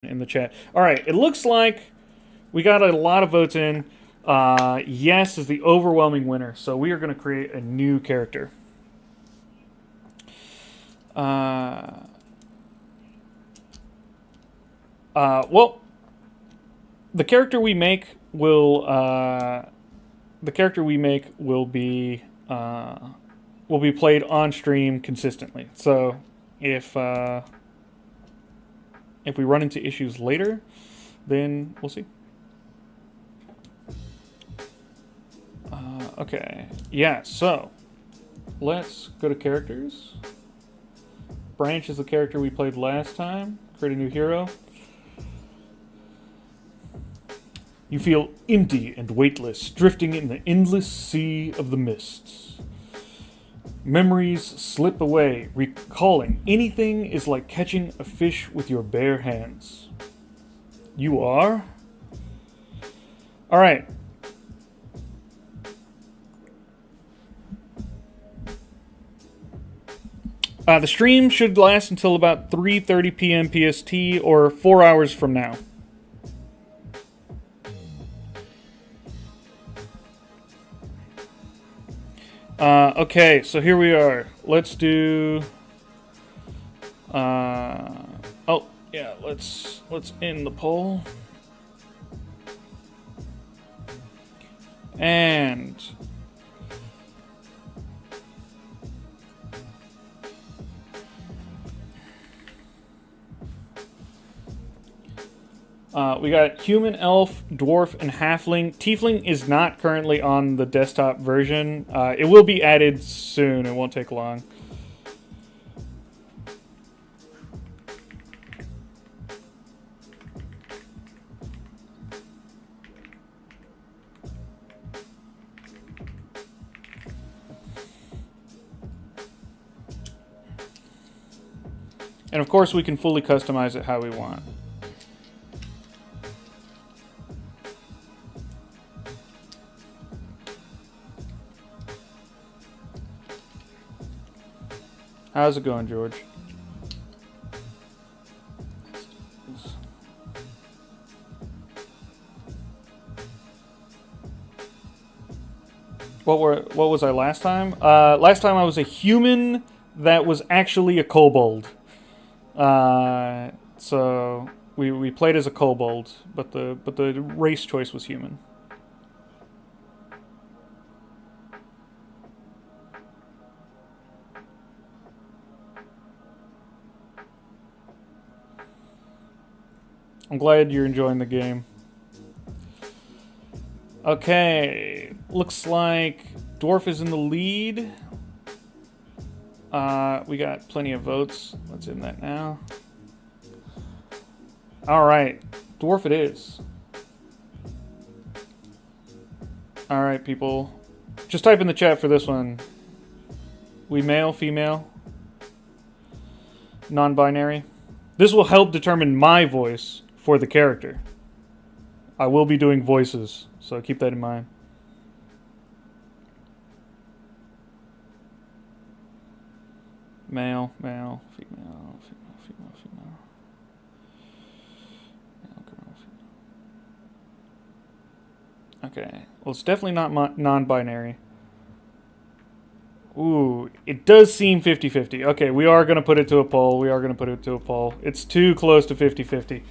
in the chat. All right, it looks like we got a lot of votes in. Yes is the overwhelming winner, so we are going to create a new character. Well, the character we make will be played on stream consistently. So if we run into issues later, then we'll see. Okay, yeah. So let's go to characters. Branch is the character we played last time. Create a new hero. You feel empty and weightless, drifting in the endless sea of the mists. Memories slip away, recalling anything is like catching a fish with your bare hands. You are? Alright. The stream should last until about 3:30 p.m. PST, or 4 hours from now. Okay, so here we are. Let's do. Oh yeah, let's end the poll. And we got human, elf, dwarf, and halfling. Tiefling is not currently on the desktop version. It will be added soon. It won't take long. And of course, we can fully customize it how we want. How's it going, George? What was I last time? Last time I was a human that was actually a kobold. So we played as a kobold, but the race choice was human. I'm glad you're enjoying the game. Okay, looks like Dwarf is in the lead. We got plenty of votes. Let's end that now. All right, Dwarf it is. All right, people. Just type in the chat for this one. We male, female, non-binary. This will help determine my voice for the character. I will be doing voices, so keep that in mind. Male, male, female, female, female, female. Male, girl, female. Okay. Well, it's definitely not non-binary. Ooh, it does seem 50-50. Okay, we are going to put it to a poll. It's too close to 50-50.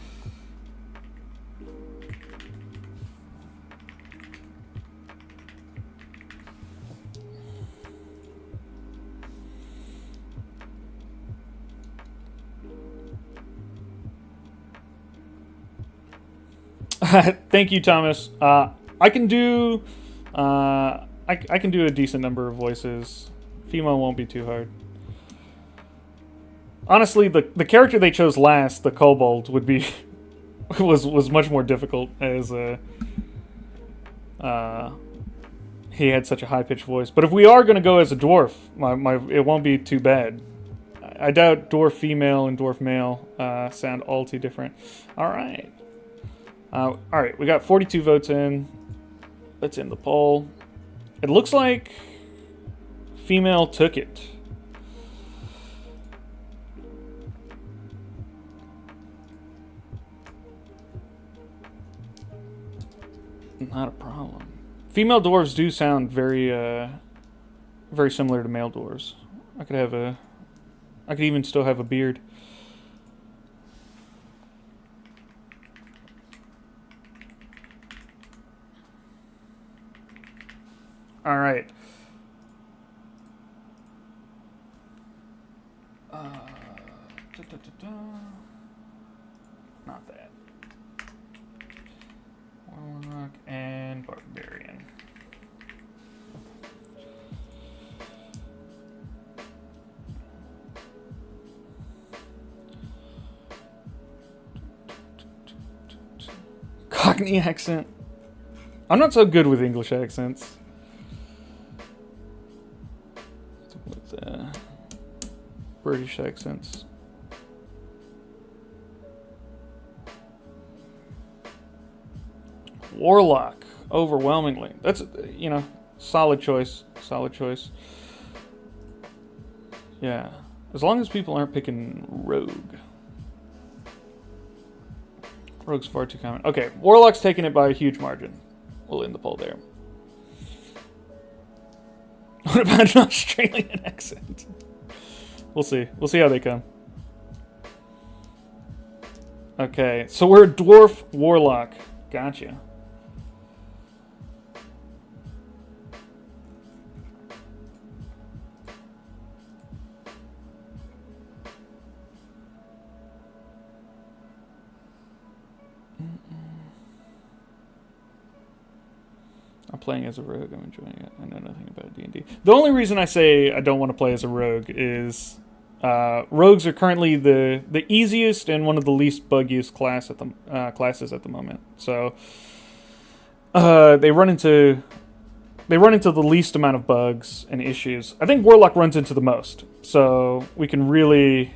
Thank you, Thomas. I can do I can do a decent number of voices. Female won't be too hard. Honestly, the character they chose last, the kobold, would be was much more difficult, as he had such a high pitched voice. But if we are gonna go as a dwarf, it won't be too bad. I doubt dwarf female and dwarf male sound all too different. All right. All right, we got 42 votes in. Let's end the poll. It looks like female took it. Not a problem. Female dwarves do sound very, very similar to male dwarves. I could even still have a beard. All right. Not that. Warlock and Barbarian. Cockney accent. I'm not so good with English accents. With British accents. Warlock, overwhelmingly. That's, you know, solid choice. Solid choice. Yeah. As long as people aren't picking Rogue. Rogue's far too common. Okay, Warlock's taking it by a huge margin. We'll end the poll there. What about an Australian accent? We'll see. We'll see how they come. Okay, so we're a dwarf warlock. Gotcha. I'm playing as a rogue. I'm enjoying it. I know nothing about D&D. The only reason I say I don't want to play as a rogue is rogues are currently the easiest and one of the least buggiest classes at the moment. So they run into the least amount of bugs and issues. I think Warlock runs into the most. So we can really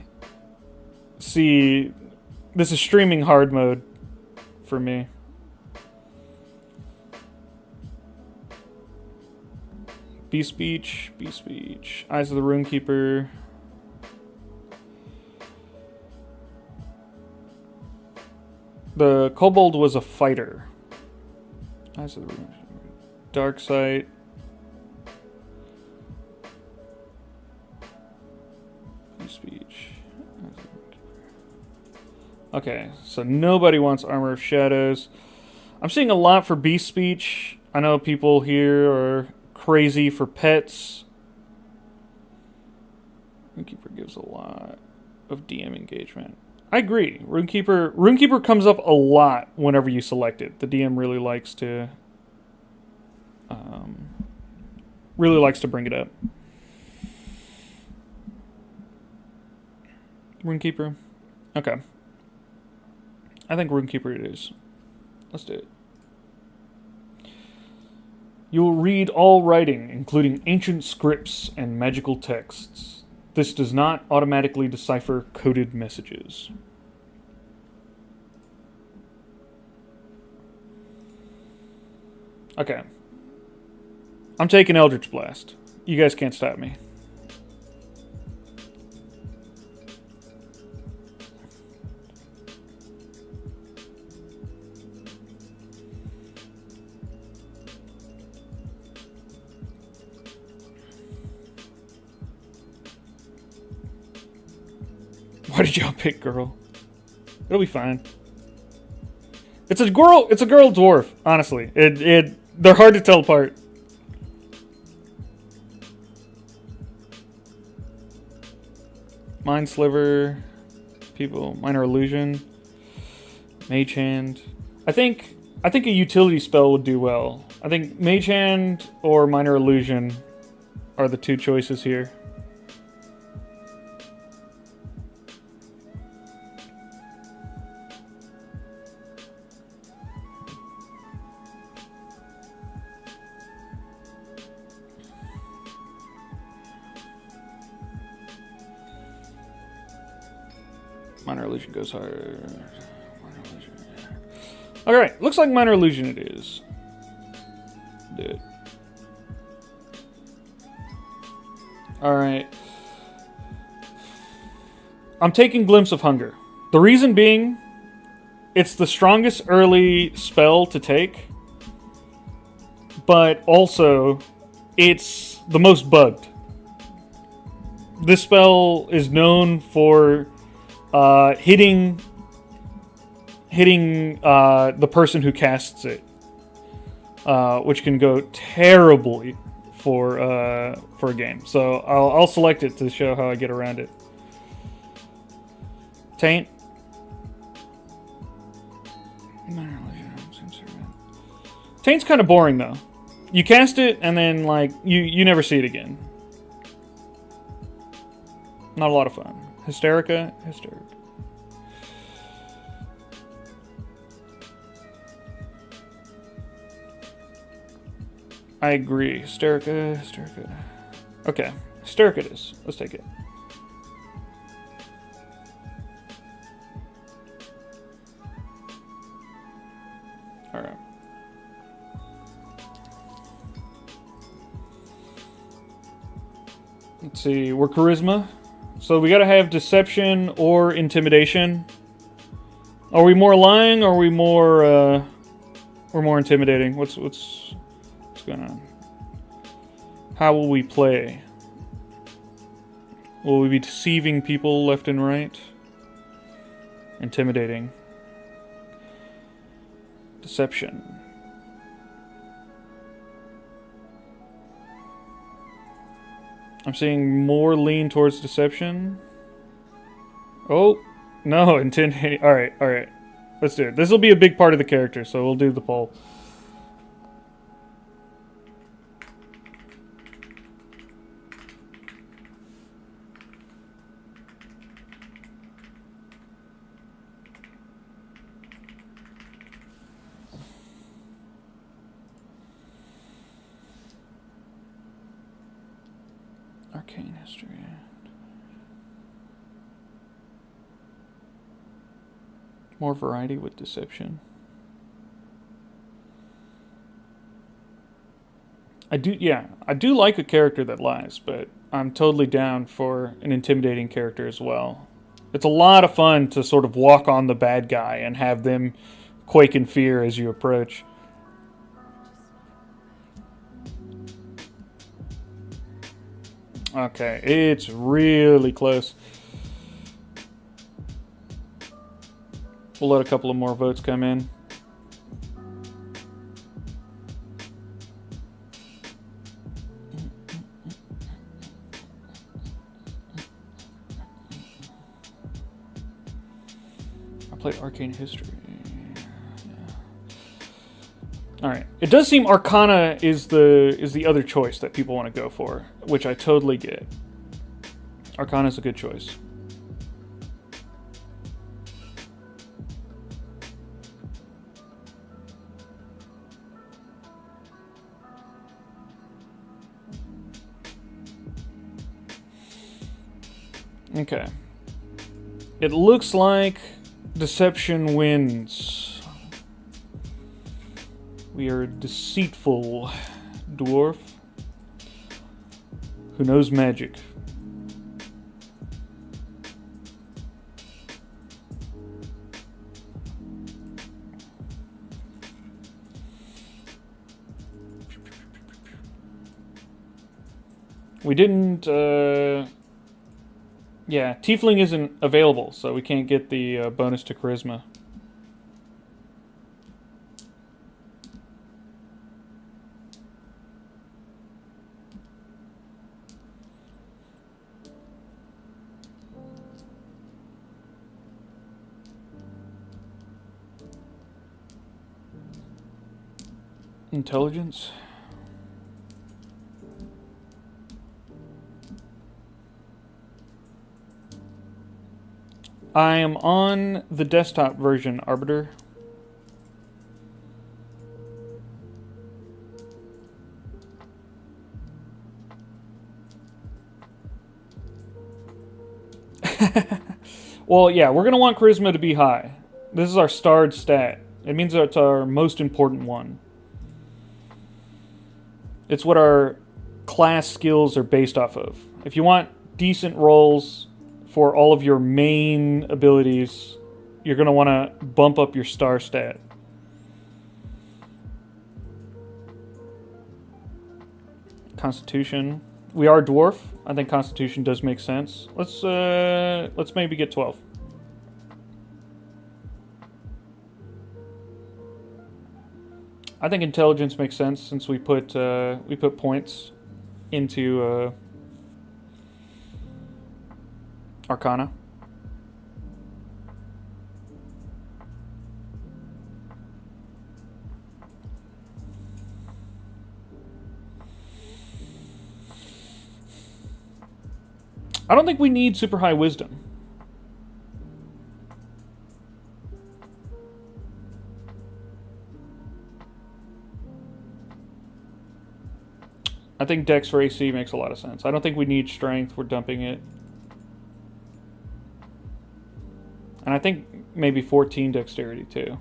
see this is streaming hard mode for me. Beast Speech, Eyes of the Runekeeper. The Kobold was a fighter. Eyes of the Runekeeper. Dark Sight. Beast Speech. Okay, so nobody wants Armor of Shadows. I'm seeing a lot for Beast Speech. I know people here are crazy for pets. Runekeeper gives a lot of DM engagement. I agree. Runekeeper comes up a lot whenever you select it. The DM really likes to bring it up. Runekeeper. Okay. I think Runekeeper it is. Let's do it. You will read all writing, including ancient scripts and magical texts. This does not automatically decipher coded messages. Okay. I'm taking Eldritch Blast. You guys can't stop me. Why did y'all pick girl? It'll be fine. It's a girl dwarf, honestly. They're hard to tell apart. Mind Sliver, people, Minor Illusion, Mage Hand. I think a utility spell would do well. I think Mage Hand or Minor Illusion are the two choices here. Minor Illusion goes hard. Alright, looks like Minor Illusion it is. Do it. Alright. I'm taking Glimpse of Hunger. The reason being, it's the strongest early spell to take. but also it's the most bugged. This spell is known for hitting the person who casts it, which can go terribly for a game. So I'll select it to show how I get around it. Taint. Taint's kind of boring though. You cast it and then like you never see it again. Not a lot of fun. Hysterica. I agree. Hysterica. Okay. Hysterica it is. Let's take it. Alright. Let's see. We're charisma. So we gotta have deception or intimidation. Are we more lying or are we more we're more intimidating? What's going on? How will we play? Will we be deceiving people left and right? Intimidating. Deception. I'm seeing more lean towards deception. Oh, no, intimidating. Alright. Let's do it. This will be a big part of the character, so we'll do the poll. Arcane history. More variety with deception. I do like a character that lies, but I'm totally down for an intimidating character as well. It's a lot of fun to sort of walk on the bad guy and have them quake in fear as you approach. Okay, it's really close. We'll let a couple of more votes come in. I played Arcane History. Alright. It does seem Arcana is the other choice that people want to go for, which I totally get. Arcana is a good choice. Okay. It looks like deception wins. We are a deceitful dwarf who knows magic. We didn't, yeah, Tiefling isn't available, so we can't get the bonus to Charisma. Intelligence. I am on the desktop version, Arbiter. Well, yeah, we're going to want Charisma to be high. This is our starred stat. It means that it's our most important one. It's what our class skills are based off of. If you want decent rolls for all of your main abilities, you're going to want to bump up your star stat. Constitution. We are dwarf. I think Constitution does make sense. Let's maybe get 12. I think intelligence makes sense since we put points into Arcana. I don't think we need super high wisdom. I think Dex for AC makes a lot of sense. I don't think we need strength. We're dumping it. And I think maybe 14 dexterity too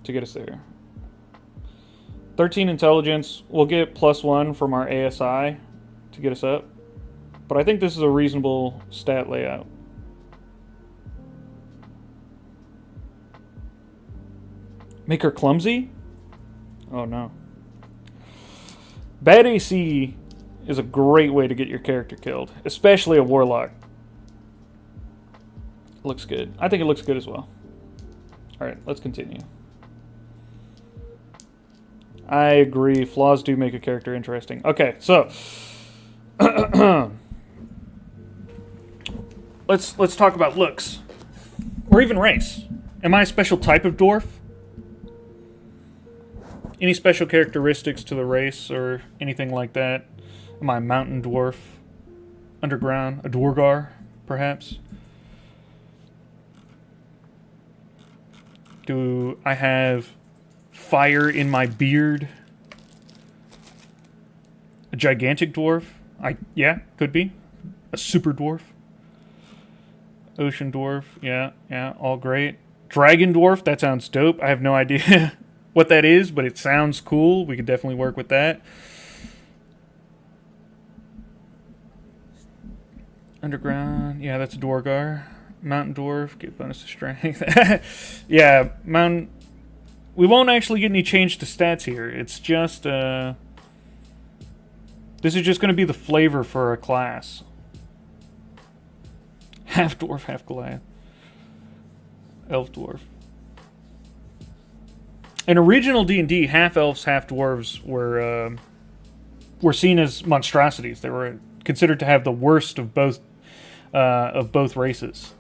to get us there. 13 intelligence. We'll get +1 from our ASI to get us up. But I think this is a reasonable stat layout. Make her clumsy? Oh no. Bad AC is a great way to get your character killed, especially a warlock. Looks good. I think it looks good as well. Alright, let's continue. I agree. Flaws do make a character interesting. Okay, so let's talk about looks. Or even race. Am I a special type of dwarf? Any special characteristics to the race or anything like that? Am I a mountain dwarf? Underground? A dwargar, perhaps? Do I have fire in my beard? A gigantic dwarf? Yeah, could be. A super dwarf? Ocean dwarf? Yeah, all great. Dragon dwarf? That sounds dope. I have no idea what that is, but it sounds cool. We could definitely work with that. Underground, yeah, that's a Dwargar. Mountain dwarf, get bonus to strength. Yeah, mountain. We won't actually get any change to stats here. It's just this is just going to be the flavor for a class. Half dwarf, half Goliath. Elf dwarf. In original D&D, half elves, half dwarves were seen as monstrosities. They were considered to have the worst of both races.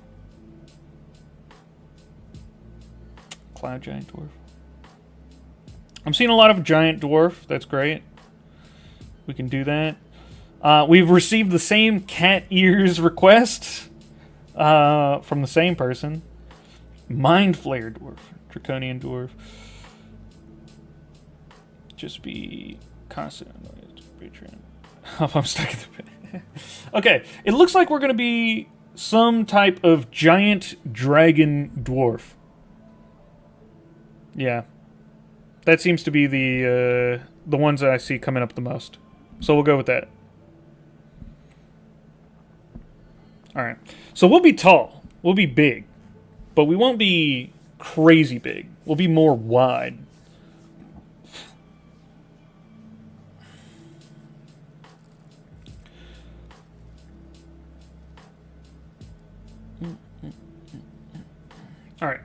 Cloud giant dwarf. I'm seeing a lot of giant dwarf. That's great. We can do that. We've received the same cat ears request from the same person. Mind Flayer dwarf. Draconian dwarf. Just be constant. Oh, I'm stuck in the pit. Okay, it looks like we're going to be some type of giant dragon dwarf. Yeah. That seems to be the ones that I see coming up the most. So we'll go with that. Alright. So we'll be tall. We'll be big. But we won't be crazy big. We'll be more wide. Alright.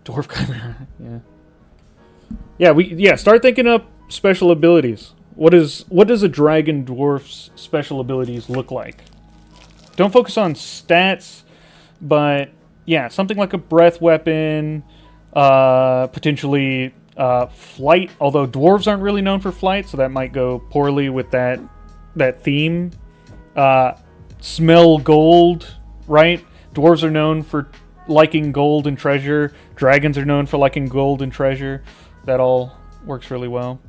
Dwarf Chimera, yeah. Yeah, start thinking up special abilities. What does a dragon dwarf's special abilities look like? Don't focus on stats, but yeah, something like a breath weapon, potentially flight, although dwarves aren't really known for flight, so that might go poorly with that theme. Smell gold, right? Dwarves are known for liking gold and treasure. Dragons are known for liking gold and treasure. That all works really well.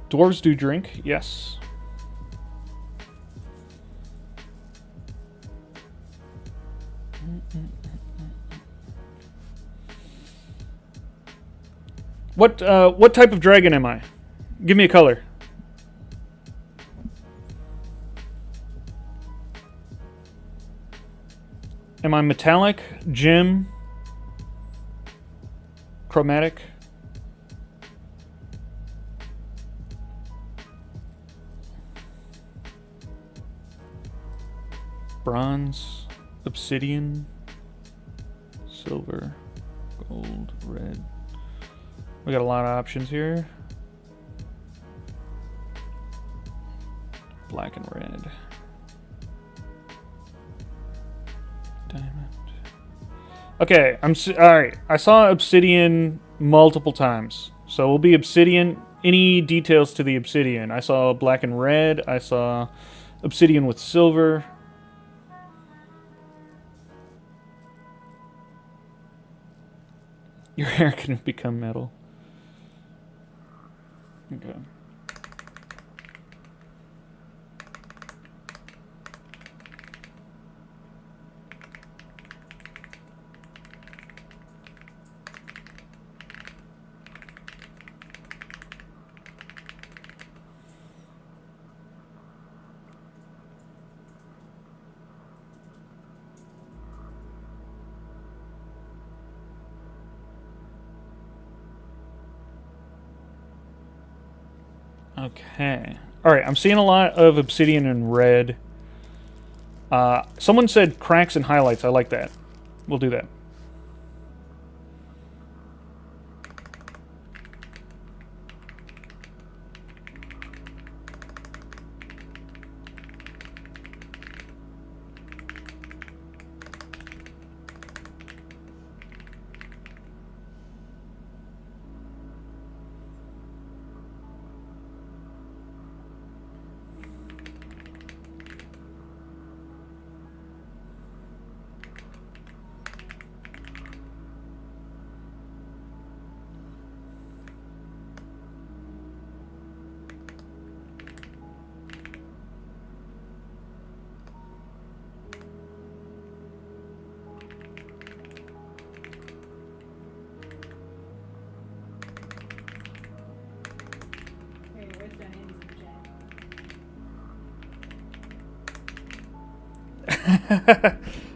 Dwarves do drink, yes. What type of dragon am I? Give me a color. Am I metallic, gem, chromatic? Bronze, obsidian, silver, gold, red. We got a lot of options here. Black and red. Diamond. Okay, alright. I saw obsidian multiple times. So we'll be obsidian. Any details to the obsidian? I saw black and red. I saw obsidian with silver. Your hair can become metal. Okay. Okay. Alright, I'm seeing a lot of obsidian in red. Someone said cracks and highlights. I like that. We'll do that.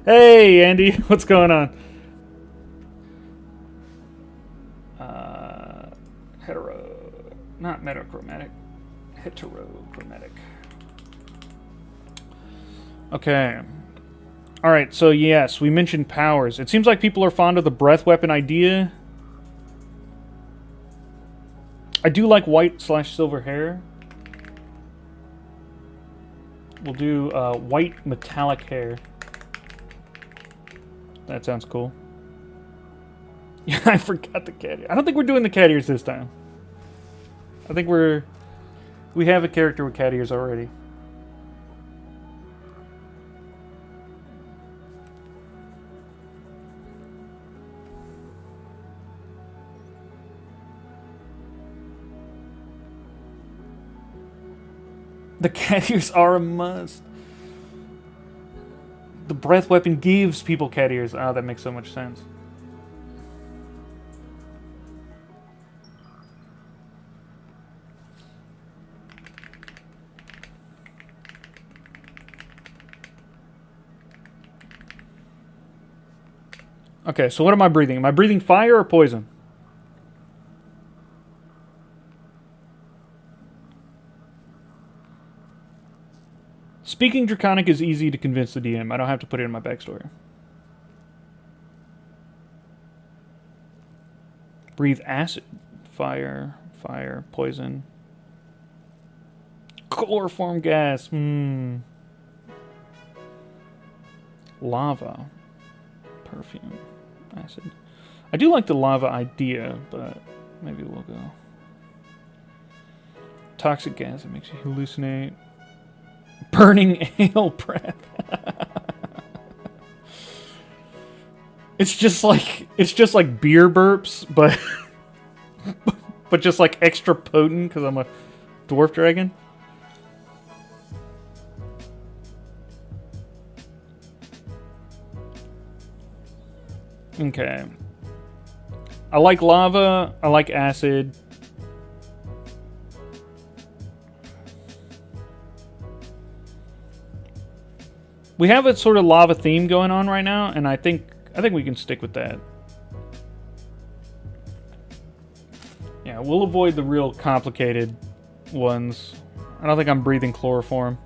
Hey, Andy, what's going on? Not metachromatic, heterochromatic. Okay. Alright, so yes, we mentioned powers. It seems like people are fond of the breath weapon idea. I do like white/silver hair. We'll do white metallic hair. That sounds cool. Yeah, I forgot the cat ear. I don't think we're doing the cat ears this time. I think we have a character with cat ears already. The cat ears are a must. The breath weapon gives people cat ears. Oh, that makes so much sense. Okay, so what am I breathing? Am I breathing fire or poison? Speaking Draconic is easy to convince the DM. I don't have to put it in my backstory. Breathe acid. Fire, poison. Chloroform gas. Lava. Perfume. Acid. I do like the lava idea, but maybe we'll go. Toxic gas that makes you hallucinate. Burning ale breath. It's just like beer burps, but but just like extra potent because I'm a dwarf dragon. Okay. I like lava. I like acid. We have a sort of lava theme going on right now, and I think we can stick with that. Yeah, we'll avoid the real complicated ones. I don't think I'm breathing chloroform.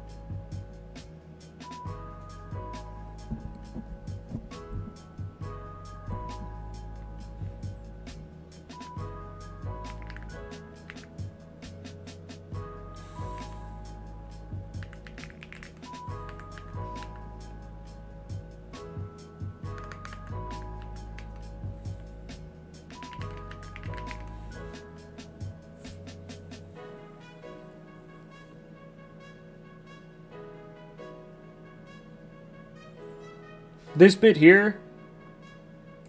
This bit here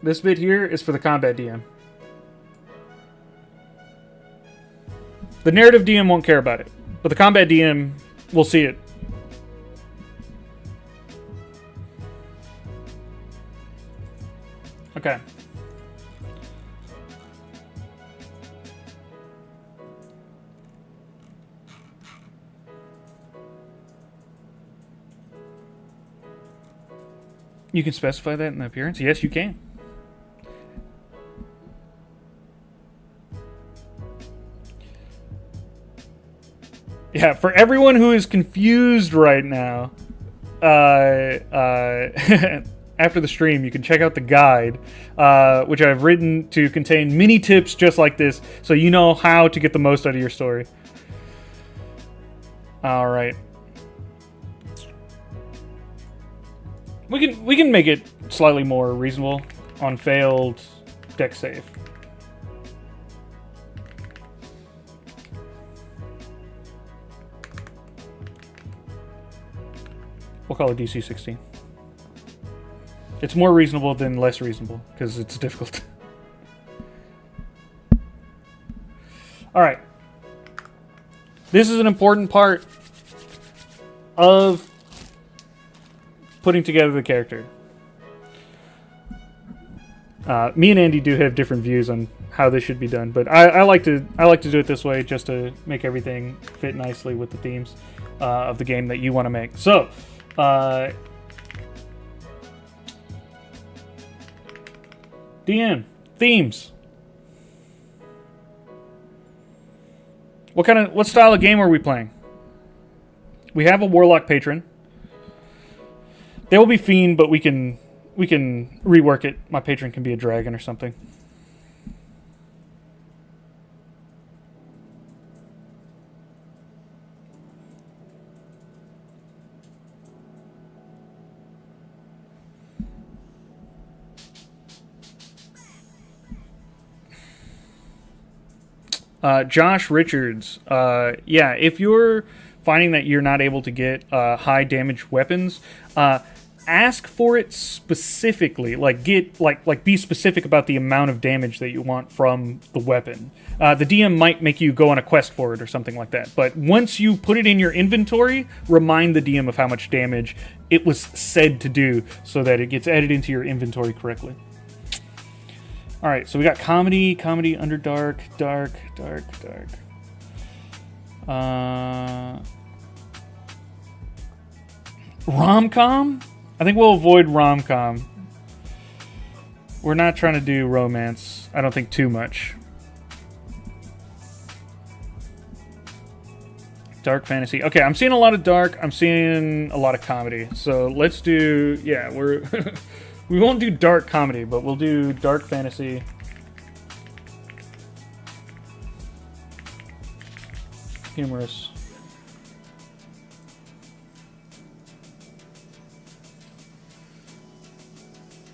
is for the combat DM. The narrative DM won't care about it, but the combat DM will see it. Okay. You can specify that in the appearance? Yes, you can. Yeah, for everyone who is confused right now, after the stream, you can check out the guide, which I've written to contain mini tips just like this, so you know how to get the most out of your story. All right. We can make it slightly more reasonable on failed deck save. We'll call it DC 16. It's more reasonable than less reasonable because it's difficult. All right. This is an important part of putting together the character. Me and Andy do have different views on how this should be done, but I like to do it this way just to make everything fit nicely with the themes of the game that you want to make. So, DM themes. What style of game are we playing? We have a warlock patron. They will be fiend, but we can rework it. My patron can be a dragon or something. Josh Richards. Yeah, if you're finding that you're not able to get high damage weapons, ask for it specifically. Like be specific about the amount of damage that you want from the weapon. The DM might make you go on a quest for it or something like that. But once you put it in your inventory, remind the DM of how much damage it was said to do so that it gets added into your inventory correctly. All right, so we got comedy, underdark, dark. Rom-com? I think we'll avoid rom-com. We're not trying to do romance. I don't think too much. Dark fantasy. Okay, I'm seeing a lot of dark. I'm seeing a lot of comedy. So let's do... Yeah, we're... we won't do dark comedy, but we'll do dark fantasy. Humorous.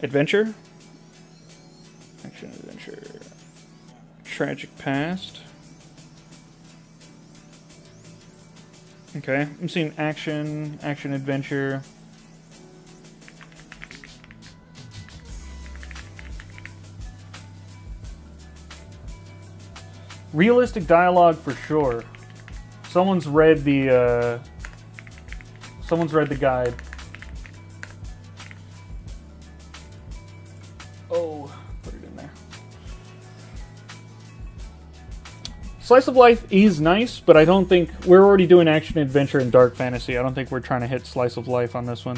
Adventure. Action adventure. Tragic past. Okay, I'm seeing action adventure. Realistic dialogue for sure. Someone's read the guide. Oh, put it in there. Slice of life is nice, but I don't think we're already doing action adventure and dark fantasy. I don't think we're trying to hit slice of life on this one.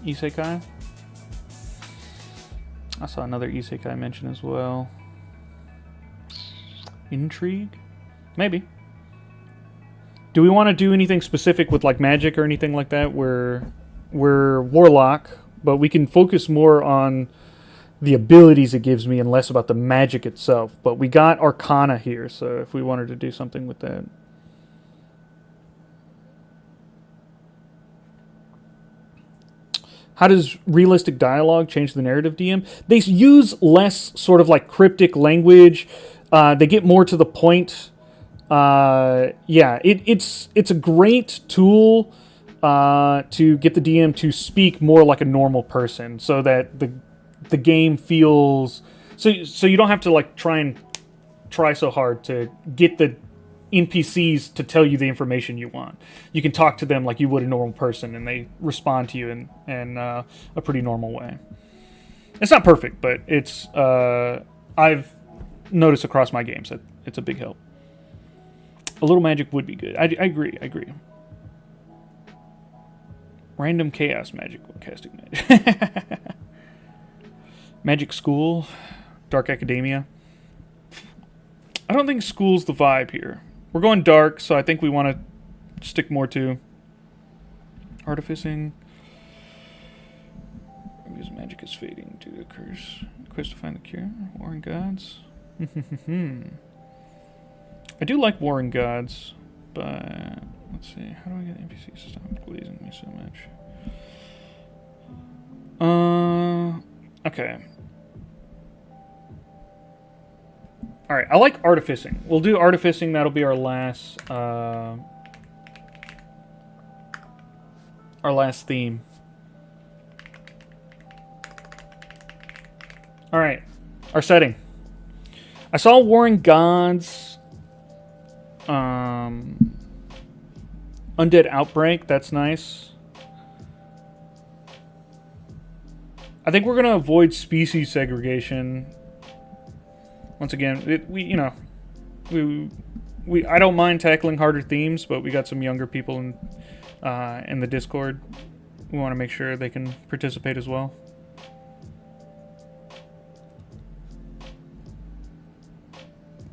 Isekai? I saw another isekai mention as well. Intrigue? Maybe. Do we want to do anything specific with like magic or anything like that? We're warlock, but we can focus more on the abilities it gives me and less about the magic itself. But we got Arcana here, so if we wanted to do something with that. How does realistic dialogue change the narrative, DM? They use less sort of like cryptic language. They get more to the point. Yeah, it's a great tool to get the DM to speak more like a normal person, so that the game feels so you don't have to like try so hard to get the NPCs to tell you the information you want. You can talk to them like you would a normal person, and they respond to you in a pretty normal way. It's not perfect, but it's I've noticed across my games that it's a big help. A little magic would be good. I agree. Random chaos magic or casting magic. Magic school, dark academia. I don't think school's the vibe here. We're going dark, so I think we want to stick more to artificing. Because magic is fading due to a curse. Quest to find the cure. Warring gods. I do like Warring Gods, but let's see. How do I get NPCs to stop glazing me so much? Okay. All right. I like artificing. We'll do artificing. That'll be our last theme. All right. Our setting. I saw Warring Gods. Undead Outbreak, that's nice. I think we're going to avoid species segregation. Once again, I don't mind tackling harder themes, but we got some younger people in the Discord. We want to make sure they can participate as well.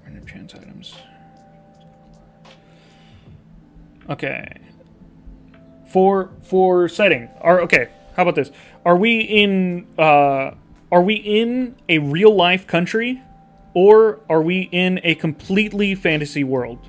Random chance items. Okay. For setting, okay. How about this? Are we in a real life country, or are we in a completely fantasy world?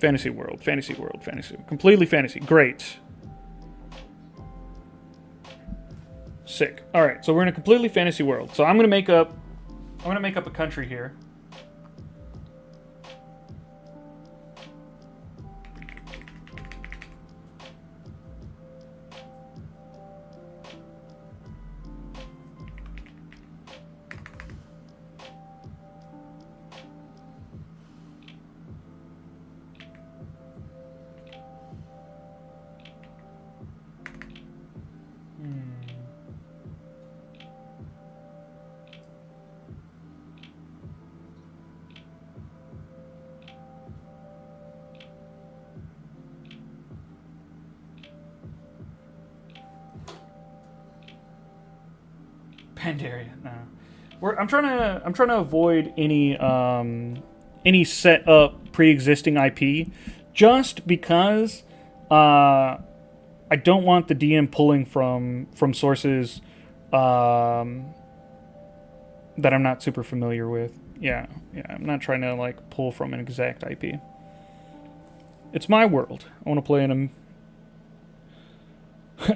Fantasy world. Completely fantasy. Great. Sick. All right, so we're in a completely fantasy world. So I'm gonna make up a country here. Pandaria, no. I'm trying to avoid any set up pre-existing IP, just because I don't want the DM pulling from sources that I'm not super familiar with. Yeah, I'm not trying to like pull from an exact IP. It's my world. I want to play in a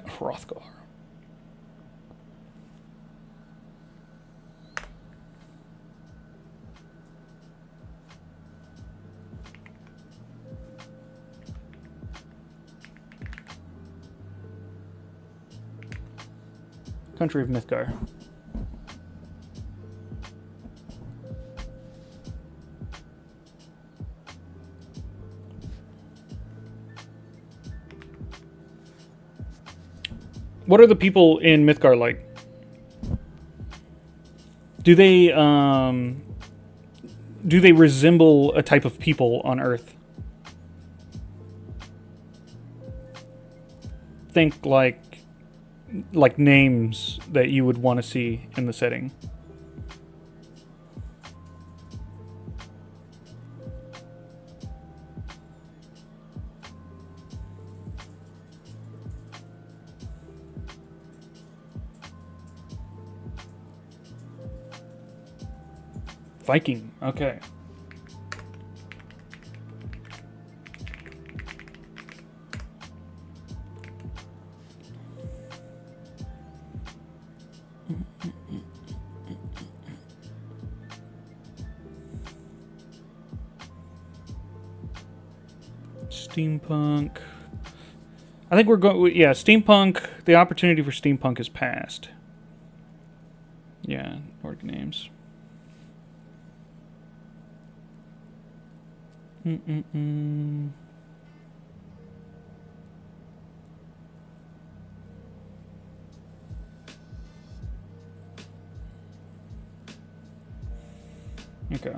Hrothgar. Country of Mythgar. What are the people in Mythgar like? Do they resemble a type of people on Earth? Think like names that you would want to see in the setting. Viking, okay. Steampunk. I think we're going. Yeah, steampunk. The opportunity for steampunk is past. Yeah, Nordic names. Okay.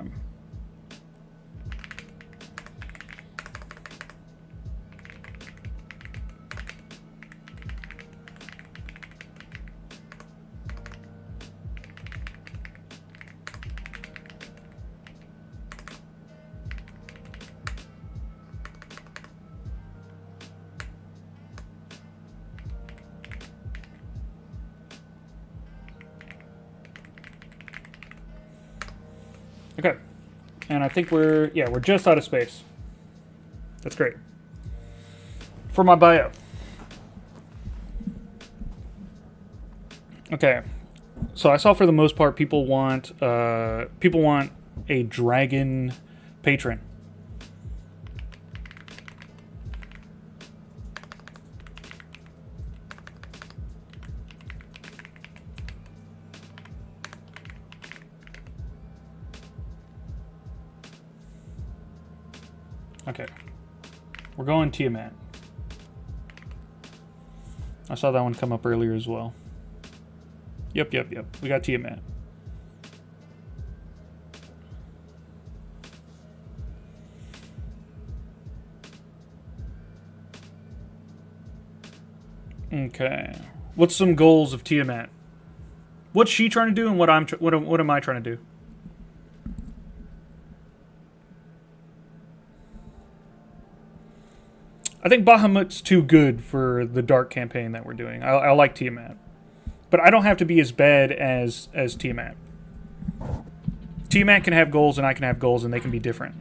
Okay. And I think we're just out of space. That's great. For my bio. Okay. So I saw for the most part people want a dragon patron. Okay. We're going Tiamat. I saw that one come up earlier as well. Yep. We got Tiamat. Okay. What's some goals of Tiamat? What's she trying to do, and what am I trying to do? I think Bahamut's too good for the dark campaign that we're doing. I like Tiamat, but I don't have to be as bad as Tiamat. Tiamat can have goals, and I can have goals, and they can be different.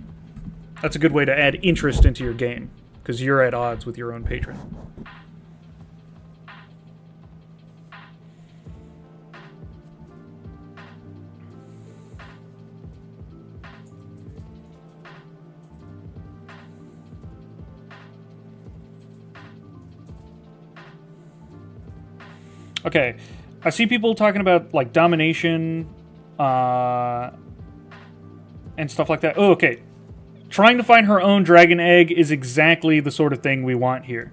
That's a good way to add interest into your game, because you're at odds with your own patron. Okay, I see people talking about like domination and stuff like that. Oh, okay. Trying to find her own dragon egg is exactly the sort of thing we want here.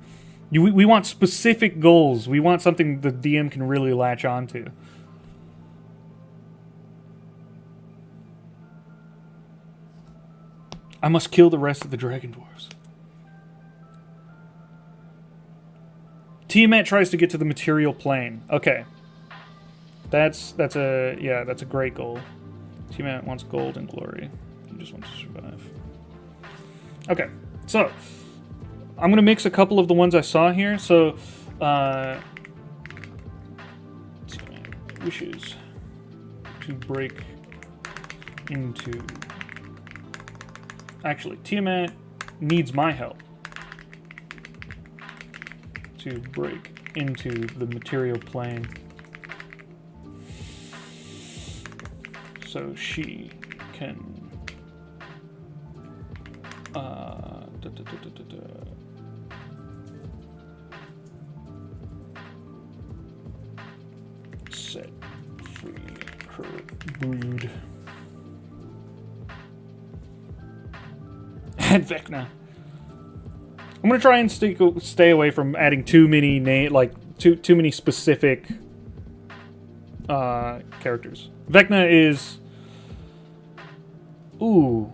We want specific goals. We want something the DM can really latch onto. I must kill the rest of the dragon dwarves. Tiamat tries to get to the material plane. Okay. That's a great goal. Tiamat wants gold and glory. He just wants to survive. Okay, so I'm gonna mix a couple of the ones I saw here. So, wishes to break into. Actually, Tiamat needs my help to break into the material plane, so she can. Rude. And Vecna. I'm gonna try and stay away from adding too many too many specific characters. Vecna is. Ooh.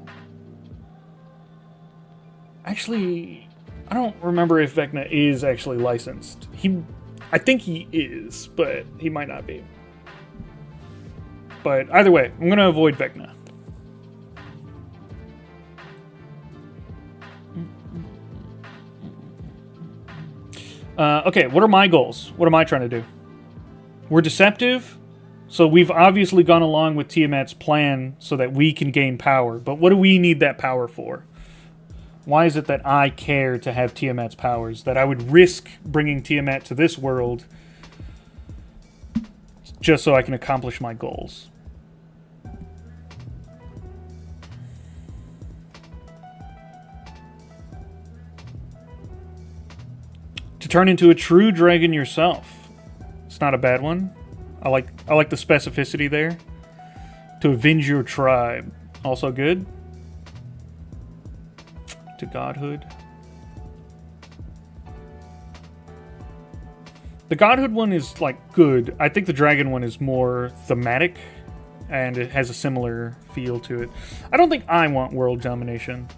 Actually, I don't remember if Vecna is actually licensed. I think he is, but he might not be. But either way, I'm gonna avoid Vecna. Okay, what are my goals? What am I trying to do? We're deceptive, so we've obviously gone along with Tiamat's plan so that we can gain power. But what do we need that power for? Why is it that I care to have Tiamat's powers? That I would risk bringing Tiamat to this world just so I can accomplish my goals? To turn into a true dragon yourself. It's not a bad one. I like the specificity there. To avenge your tribe. Also good. To godhood. The godhood one is like good. I think the dragon one is more thematic and it has a similar feel to it. I don't think I want world domination.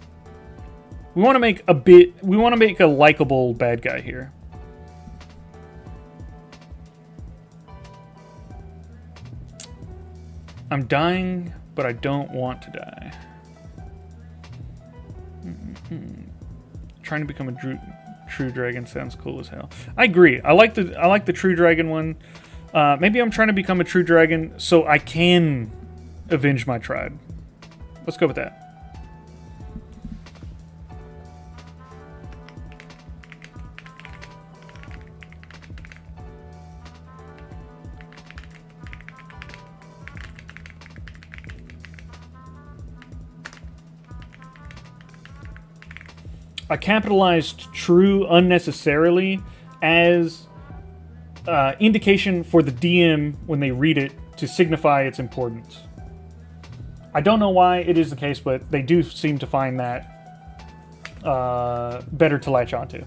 We want to make a likable bad guy here. I'm dying, but I don't want to die. Trying to become a true dragon sounds cool as hell. I agree. I like the true dragon one. Maybe I'm trying to become a true dragon so I can avenge my tribe. Let's go with that. I capitalized true unnecessarily as indication for the DM when they read it to signify its importance. I don't know why it is the case, but they do seem to find that better to latch onto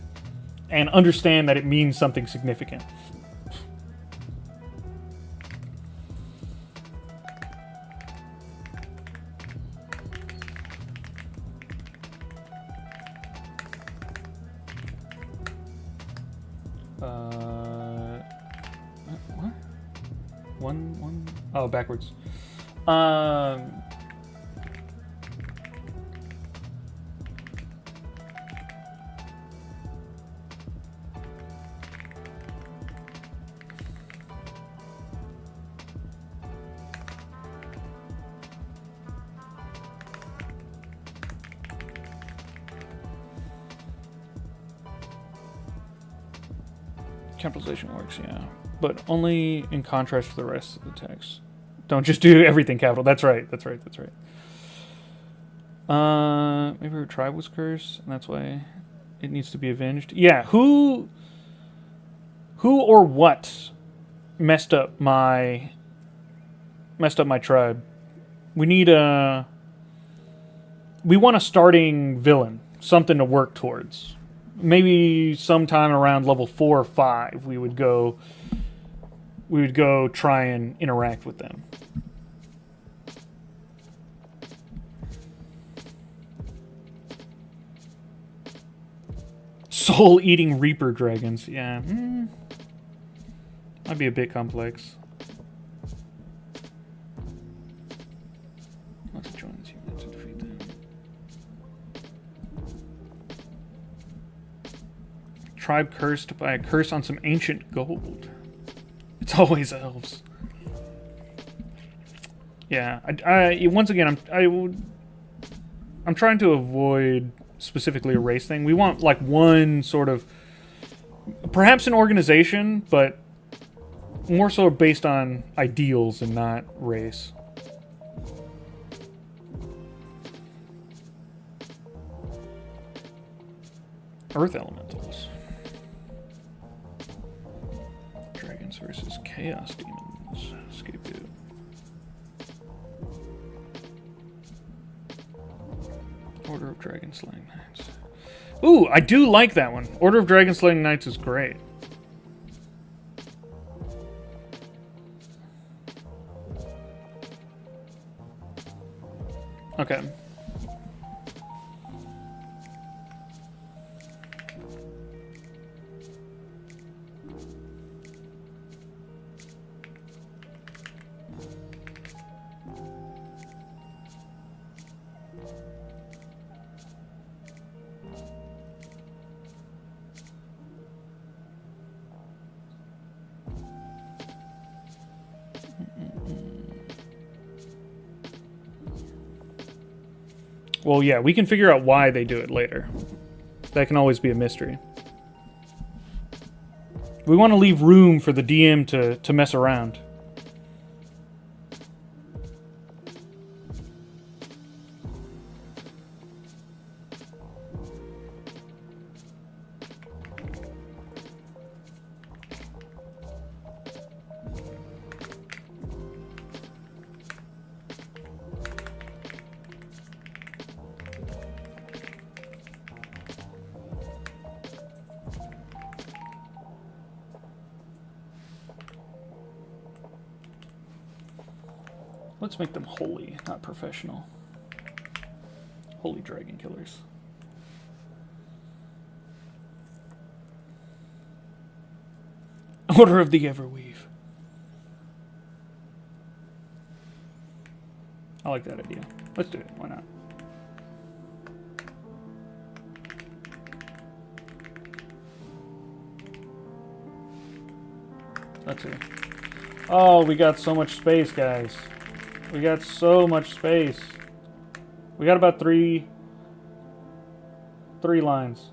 and understand that it means something significant. What? One. Oh, backwards. Capitalization works, yeah. But only in contrast to the rest of the text. Don't just do everything capital. That's right. Maybe her tribe was cursed, and that's why it needs to be avenged. Yeah, who or what messed up my tribe? We need we want a starting villain, something to work towards. Maybe sometime around level 4 or 5 we would go try and interact with them. Soul-eating Reaper dragons, yeah. Might be a bit complex. Let's join the team to defeat them. Tribe cursed by a curse on some ancient gold. It's always elves. Yeah, once again, I'm trying to avoid specifically a race thing. We want like one sort of, perhaps an organization, but more so based on ideals and not race. Earth elementals. Dragons versus chaos demons. Scapegoat. Dragon Slaying Knights. Ooh, I do like that one. Order of Dragon Slaying Knights is great. Okay. Well, yeah, we can figure out why they do it later. That can always be a mystery. We want to leave room for the DM to mess around. Let's make them holy, not professional. Holy dragon killers. Order of the Everweave. I like that idea. Let's do it. Why not? Let's see. Oh, we got so much space, guys. We got so much space. We got about three lines.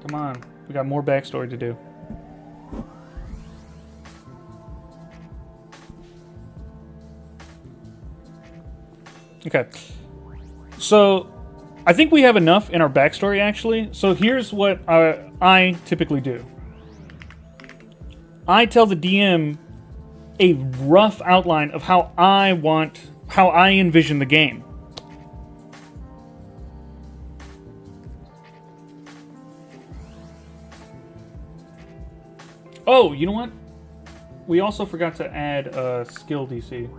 Come on. We got more backstory to do. Okay. So, I think we have enough in our backstory, actually. So here's what I typically do. I tell the DM a rough outline of how I envision the game. Oh, you know what? We also forgot to add a skill DC.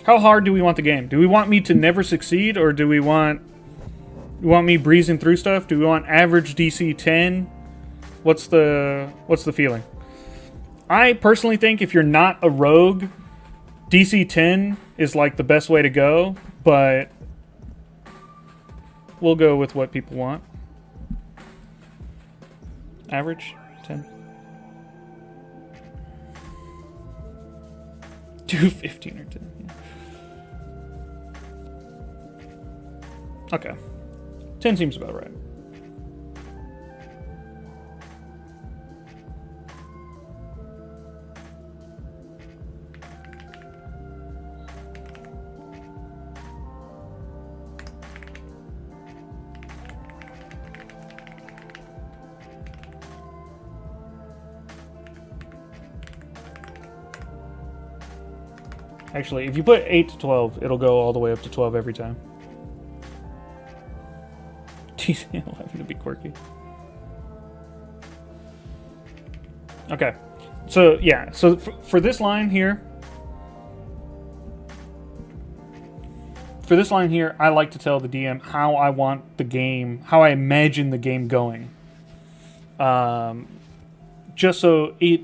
How hard do we want the game? Do we want me to never succeed, or do we want me breezing through stuff? Do we want average DC 10? What's the feeling? I personally think if you're not a rogue, DC 10 is like the best way to go, but we'll go with what people want. Average 10. Do 15 or 10. Yeah. Okay. 10 seems about right. Actually, if you put 8 to 12, it'll go all the way up to 12 every time. DC 11 to be quirky. Okay. So, yeah. So, for this line here... For this line here, I like to tell the DM how I want the game... How I imagine the game going. Just so it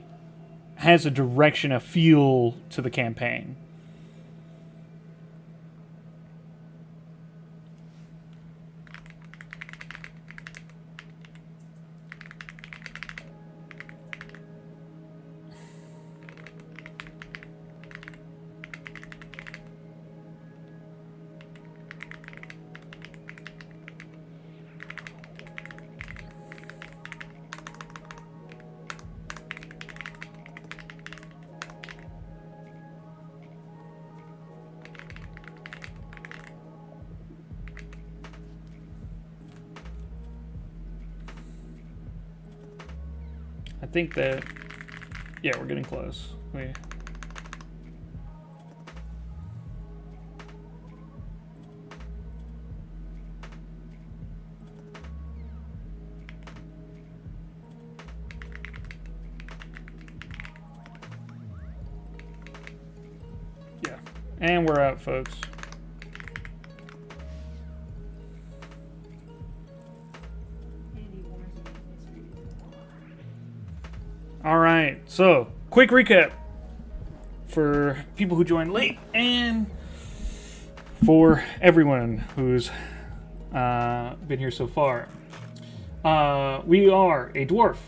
has a direction, a feel to the campaign. I think that, yeah, we're getting close. Yeah, and we're out, folks. All right, so quick recap for people who joined late and for everyone who's been here so far. We are a dwarf.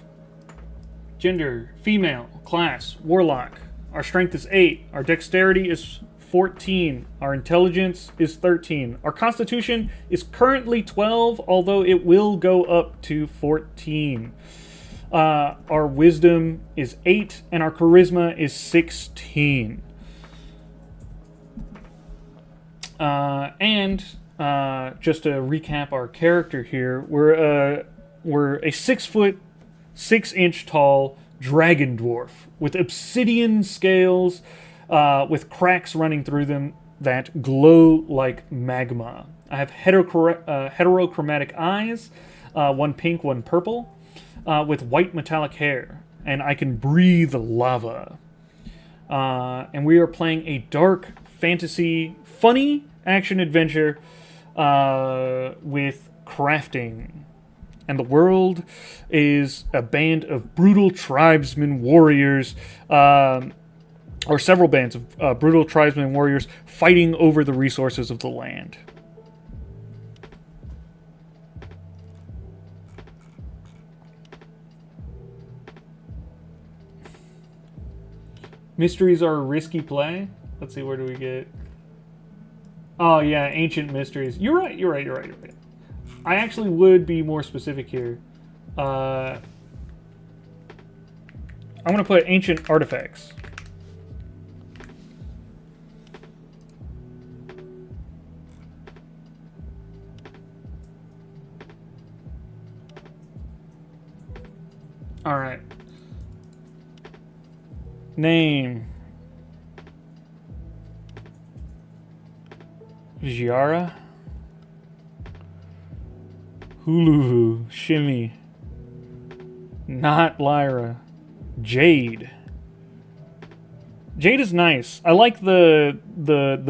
Gender, female. Class, warlock. Our strength is 8. Our dexterity is 14. Our intelligence is 13. Our constitution is currently 12, although it will go up to 14. Our wisdom is 8, and our charisma is 16. Just to recap our character here, we're a 6 foot, 6 inch tall dragon dwarf with obsidian scales, with cracks running through them that glow like magma. I have heterochromatic eyes, one pink, one purple, with white metallic hair, and I can breathe lava. And we are playing a dark fantasy, funny action adventure with crafting. And the world is a band of brutal tribesmen warriors, or several bands of brutal tribesmen warriors fighting over the resources of the land. Mysteries are a risky play. Let's see, where do we get? Oh yeah, ancient mysteries. You're right. I actually would be more specific here. I'm gonna put ancient artifacts. All right. Name. Giara. Hulu. Shimmy. Not Lyra. Jade. Jade is nice. I like the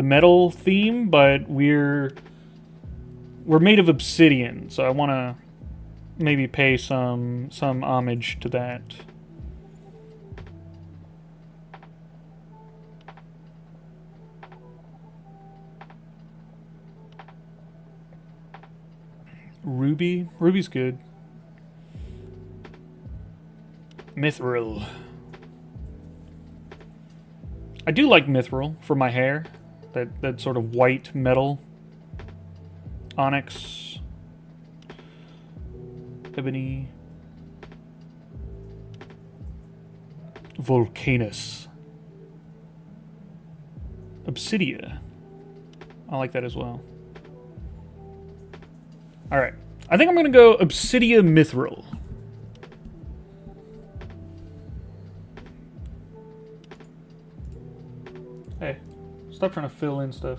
metal theme, but we're made of obsidian, so I want to maybe pay some homage to that. Ruby? Ruby's good. Mithril. I do like mithril for my hair. That sort of white metal. Onyx. Ebony. Volcanus. Obsidia. I like that as well. Alright. I think I'm going to go Obsidia Mithril. Hey, stop trying to fill in stuff.